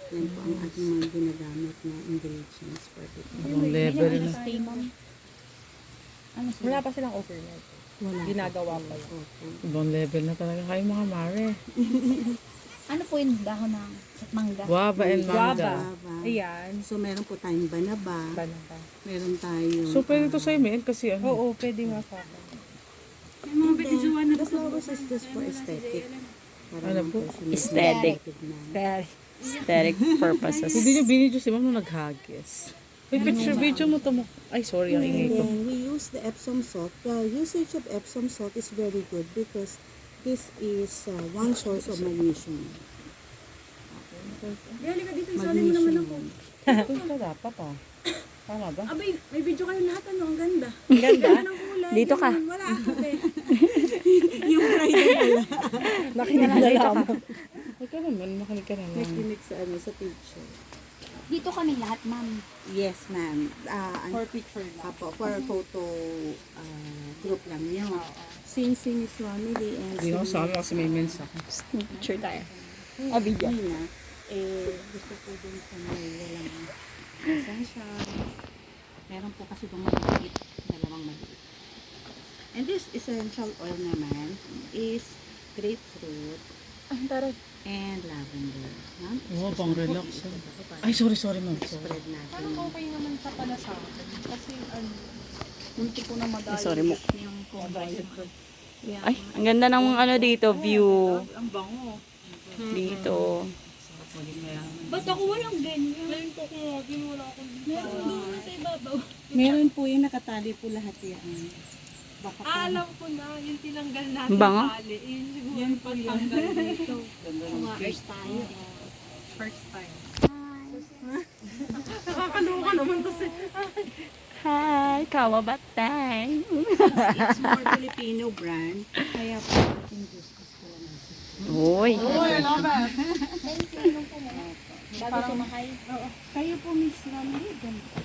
Yan po ang ating mga ginagamit na ingredients for the Ibang level na. Stay, ma'am. Ano sila? Wala pa silang overnight. Wala. Ginagawa pa yun. Opo. Ibang level na talaga kayo mga mare. Ano po yung dahon ng mangga? Guava and manga. Guava. Ayan. So, meron po tayong banaba. Banaba. Meron tayong... So, pwede to sa email kasi ano. Oo, pwede nga sa akin. The flowers is just for aesthetic. Para Ano lang po? siya Aesthetic. tignan. Kaya, Aesthetic purposes. Hindi nyo binidyo si ma'am nung naghagis. May picture video mo to mo. Ay, sorry, ang ingay And ko. then we use the Epsom salt. The usage of Epsom salt is very good because this is one source of magnesium. Dali ka dito, isali mo naman ako. Ito ka dapat ah. Tama ba? Abay, may video kayo lahat, ano, ang ganda. Ang ganda. Ng kulay. Dito ka. ganyan. Wala ako, eh. Yung bridal pala. nakinig na lang. Ikaw naman, makinig ka naman. Nakinig sa ano, sa picture. Dito kami lahat, ma'am. Yes, ma'am. For picture lang. Apo, for photo group lang yun. Sing is family and Hindi ako sama kasi may mensa. Picture tayo. O, video. Nina, gusto ko din sa may walang essential. Meron po kasi itong maliit, dalawang maliit. And this essential oil naman is grapefruit and lavender. No? Oo, pang relax. Ay, sorry ma'am. Sorry. Spread natin. Parang okay naman sa pala sa akin. Kasi ano, munti ko na madali Sorry mo. yung combine. Ay, ang ganda ng ano dito, view. Ang bango. Dito. Ba't ako walang ganyan? Ngayon ko kung wala akong Meron doon sa ibabaw. Meron po yung nakatali po lahat yan. Baka po. alam ko na, yung tinanggal natin Ang bango? tali. Yun siguro yung pagtanggal dito. First tayo. First time. Hi. Nakakaloka naman kasi. Hi, kawabatay. It's more Filipino brand. Kaya po ating gusto ko natin. Uy. I love it. Thank you. Bago sumakay. Kayo po, Miss Mami, ganito ka.